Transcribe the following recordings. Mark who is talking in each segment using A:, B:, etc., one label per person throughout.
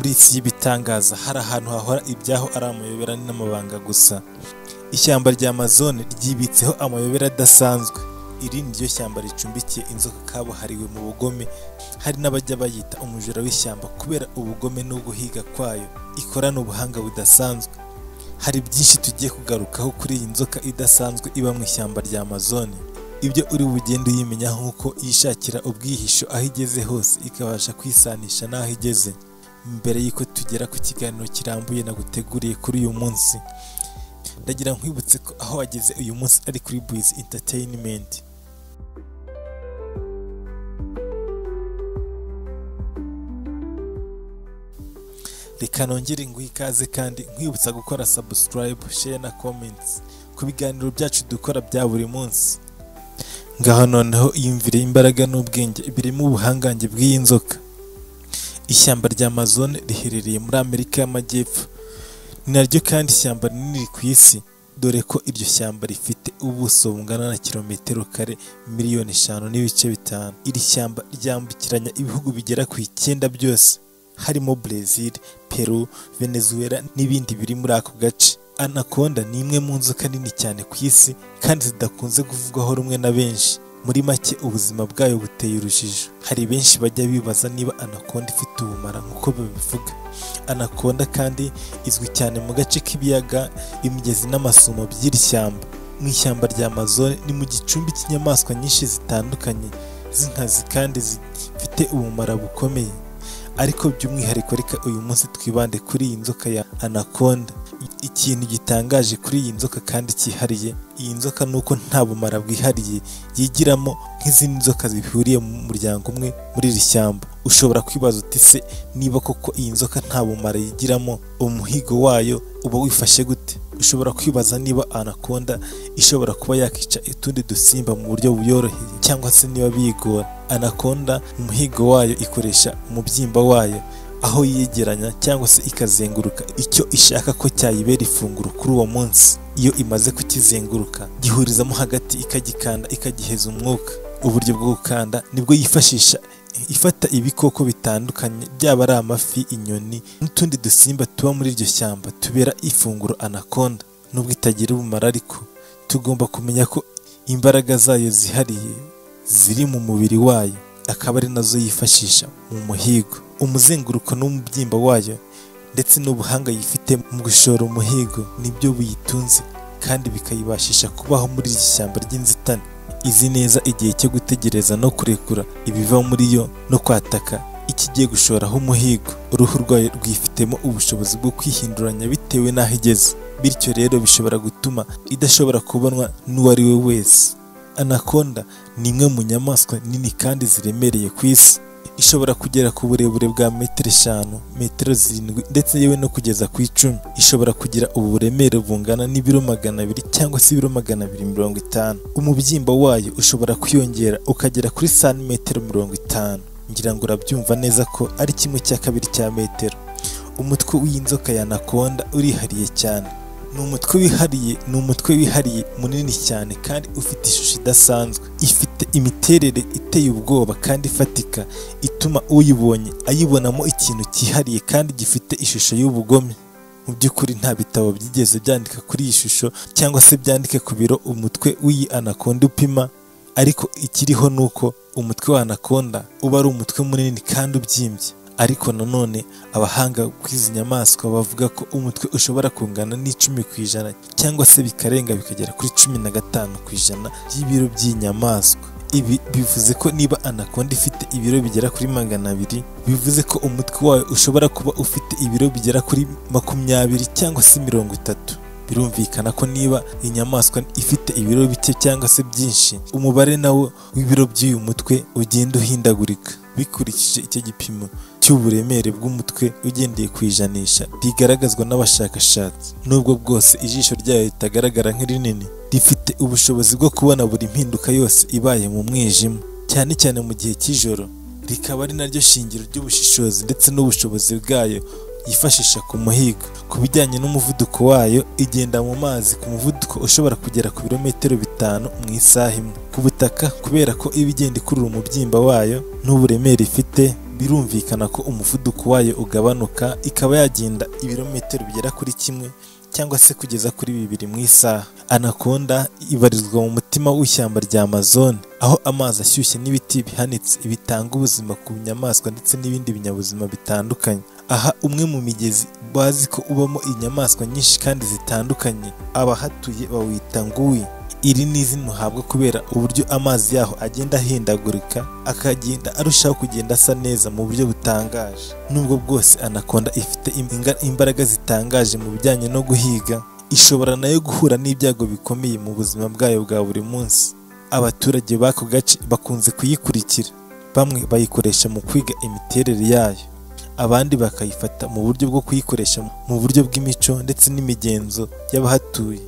A: Muri isi y'ibitangaza hari ahantu hahora ibyaho ari amayobera n'amabanga gusa. Ishyamba rya Amazon ryibitseho amayobera adasanzwe. Iri ni ryo shyamba ricumbikiye inzoka kabuhariwe mu bugome. Hari n'abajya bayita umujura w'ishyamba kubera ubugome n'uguhiga kwayo ikorana ubuhanga budasanzwe. Hari byinshi tugiye kugarukaho kuri iyi nzoka idasanzwe iba mu ishyamba rya Amazon. Ibyo uri bugende uyimenya nk'uko yishakira ubwihisho aho igeze hose ikabasha kwisanisha n'aho igeze. Mbere y'uko tugera ku kiganiro kirambuye naguteguriye kuri uyu munsi, ndagira nkwibutse ko aho wageze uyu munsi ari kuri Bwiza Entertainment. Reka nongere nguhe ikaze kandi nkwibutsa gukora subscribe, share na comments ku biganiro byacu dukora bya buri munsi. Ngaho noneho iyumvire imbaraga n'ubwenge birimo ubuhangange bw'iyi nzoka. Ishyamba rya Amazon riherereye muri Amerika y'Amajyepfo. Ni naryo kandi ishyamba rinini ku isi, dore ko iryo shyamba rifite ubuso bungana na kilometero kare miliyoni 5.5. Iri shyamba ryambukiranya ibihugu bigera ku 9 byose, harimo Brazil, Peru, Venezuela n'ibindi biri muri ako gace. Anaconda ni imwe mu nzoka nini cyane ku isi kandi zidakunze kuvugwaho rumwe na benshi. Muri make ubuzima bwayo buteye urujijo. Hari benshi bajya bibaza niba Anaconda ifite ubumara nk'uko babivuga. Anaconda kandi izwi cyane mu gace k'ibiyaga, imigezi n'amasumo by'iri shyamba. Mu ishyamba rya Amazon ni mu gicumbi cy'inyamaswa nyinshi zitandukanye z'inkazi kandi zifite ubumara bukomeye. Ariko by'umwihariko reka uyu munsi twibande kuri iyi nzoka ya Anaconda. Ikintu gitangaje kuri iyi nzoka kandi cyihariye, iyi nzoka nuko nta bumara bwihariye yigiramo nk'izindi nzoka zihuriye mu muryango umwe muri iri shyamba. Ushobora kwibaza uti se niba koko iyi nzoka nta bumara yigiramo, umuhigo wayo uba wifashe gute? Ushobora kwibaza niba Anaconda ishobora kuba yakica utundi dusimba mu buryo buyoroheye cyangwa se niba bigora. Anaconda umuhigo wayo ikoresha umubyimba wayo aho yegeranya cyangwa se ikazenguruka icyo ishaka ko cyayibera ifunguro kuri uwo munsi. Iyo imaze kukizenguruka gihurizamo hagati ikagikanda ikagiheza umwuka. Uburyo bwo gukanda nibwo yifashisha ifata ibikoko bitandukanye, byaba ari amafi, inyoni n'utundi dusimba tuba muri iryo shyamba tubera ifunguro Anaconda. Nubwo itagira ubumara ariko tugomba kumenya ko imbaraga zayo zihariye ziri mu mubiri wayo, akaba ari nazo yifashisha mu muhigo. Umuzenguruko n'umubyimba wayo ndetse n'ubuhanga yifite mu gushora umuhigo nibyo biyitunze kandi bikayibashisha kubaho muri iri shyamba ry'inzitane. Izi neza igihe cyo gutegereza no kurekura ibiva muri yo no kwataka ikigiye gushoraho umuhigo. Uruhu rwayo rwifitemo ubushobozi bwo kwihinduranya bitewe n'aho igeze, bityo rero bishobora gutuma idashobora kubonwa n'uwo ari we wese. Anaconda ni imwe mu nyamaswa nini kandi ziremereye ku isi. Ishobora kugera ku burebure bwa metero 5, metero 7 ndetse yewe no kugeza ku 10. Ishobora kugira uburemere bungana n'ibiro 200 cyangwa se ibiro 250. Umubyimba wayo ushobora kwiyongera ukagera kuri santimetero 50. Ngira ngo urabyumva neza ko ari 1/2 cya metero. Umutwe w'inzoka ya Anaconda urihariye cyane. Ni umutwe wihariye munini cyane kandi ufite ishusho idasanzwe. Ifite imiterere iteye ubwoba kandi ifatika ituma uyibonye ayibonamo ikintu cyihariye kandi gifite ishusho y'ubugome. Mu by'ukuri nta bitabo byigeze byandika kuri iyi shusho cyangwa se byandike ku biro umutwe w'iyi Anaconda upima, ariko ikiriho nuko umutwe wa Anaconda uba ari umutwe munini kandi ubyimbye. Ariko nanone abahanga kw'izi nyamaswa bavuga ko umutwe ushobora kungana n'10% cyangwa se bikarenga bikagera kuri 15% y'ibiro by'inyamaswa. Ibi bivuze ko niba Anaconda ifite ibiro bigera kuri 200, bivuze ko umutwe wayo ushobora kuba ufite ibiro bigera kuri 20 cyangwa se 30. Birumvikana ko niba inyamaswa ifite ibiro bike cyangwa se byinshi, umubare nawo w'ibiro by'uyu mutwe ugenda uhindagurika bikurikije icyo gipimo cy'uburemere bw'umutwe ugendeye ku ijanisha rigaragazwa n'abashakashatsi. Nubwo bwose ijisho ryayo ritagaragara nk'irinini, rifite ubushobozi bwo kubona buri mpinduka yose ibaye mu mwijima, cyane cyane mu gihe cy'ijoro. Rikaba ari naryo shingiro ry'ubushishozi ndetse n'ubushobozi bwayo yifashisha ku muhigo. Ku bijyanye n'umuvuduko wayo, igenda mu mazi ku muvuduko ushobora kugera ku birometero 5 mu isaha imwe. Ku butaka kubera ko iba igenda ikurura umubyimba wayo n'uburemere ifite, birumvikana ko umuvuduko wayo ugabanuka ikaba yagenda ibirometero bigera kuri 1 cyangwa se kugeza kuri 2 mu isaha. Anaconda ibarizwa mu mutima w'ishyamba rya Amazon, aho amazi ashyushye n'ibiti bihanitse bitanga ubuzima ku nyamaswa ndetse n'ibindi binyabuzima bitandukanye. Aha umwe mu migezi bazi ko ubamo inyamaswa nyinshi kandi zitandukanye, abahatuye bawita Ngui. Iri ni izina uhabwa kubera uburyo amazi yaho agenda ahindagurika, akagenda arushaho kugenda asa neza mu buryo butangaje. Nubwo bwose Anaconda ifite imbaraga zitangaje mu bijyanye no guhiga, ishobora nayo guhura n'ibyago bikomeye mu buzima bwayo bwa buri munsi. Abaturage b'ako gace bakunze kuyikurikira, bamwe bayikoresha mu kwiga imiterere yayo, abandi bakayifata mu buryo bwo kuyikoresha mu buryo bw'imico ndetse n'imigenzo y'abahatuye.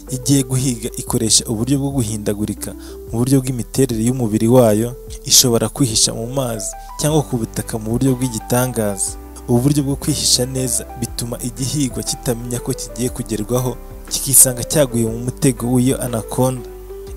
A: Igiye guhiga ikoresha uburyo bwo guhindagurika mu buryo bw'imiterere y'umubiri wayo, ishobora kwihisha mu mazi cyangwa ku butaka mu buryo bw'igitangaza. Ubu buryo bwo kwihisha neza bituma igihigwa kitamenya ko kigiye kugerwaho, kikisanga cyaguye mu mutego w'iyo Anaconda.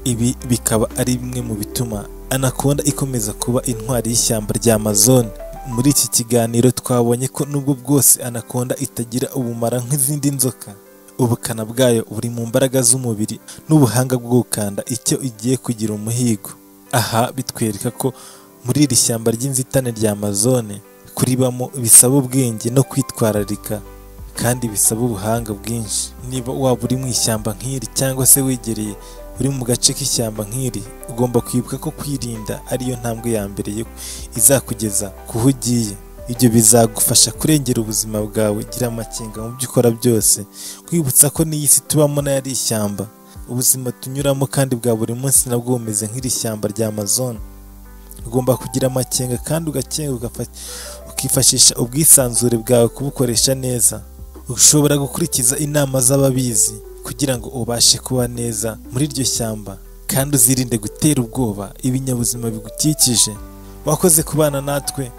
A: Ibi bikaba ari bimwe mu bituma Anaconda ikomeza kuba intwari y'ishyamba rya Amazon. Muri iki kiganiro twabonye ko nubwo bwose Anaconda itagira ubumara nk'izindi nzoka, ubukana bwayo buri mu mbaraga z'umubiri n'ubuhanga bwo gukanda icyo igiye kugira umuhigo. Aha bitwereka ko muri iri shyamba ry'inzitane rya Amazon kuribamo bisaba ubwenge no kwitwararika, kandi bisaba ubuhanga bwinshi. Niba waba uri mu ishyamba nk'iri cyangwa se wegereye uri mu gace k'ishyamba nk'iri, ugomba kwibuka ko kwirinda ariyo ntambwe ya mbere izakugeza kuho ugiye. Ibyo bizagufasha kurengera ubuzima bwawe. Gira amakenga mu byo ukora byose, kwibutsa ko n'iyi si tubamo nayo ari ishyamba. Ubuzima tunyuramo kandi bwa buri munsi nabwo bumeze nk'iri shyamba rya Amazon. Ugomba kugira amakenga kandi ukifashisha ubwisanzure bwawe kubukoresha neza. Ushobora gukurikiza inama z'ababizi kugira ngo ubashe kuba neza muri iryo shyamba, kandi uzirinde gutera ubwoba ibinyabuzima bigukikije. Wakoze kubana natwe.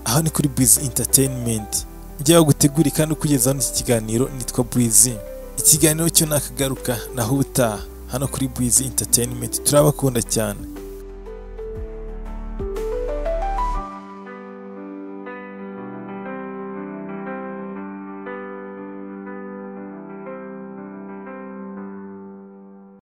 A: Aho ni kuri Breezy Entertainment. Njyewe gutegura kandi kugezaho iki kiganiro nitwa Breezy. Ikiganiro cyo nakagaruka naho ubutaha hano kuri Breezy Entertainment. Turabakunda cyane.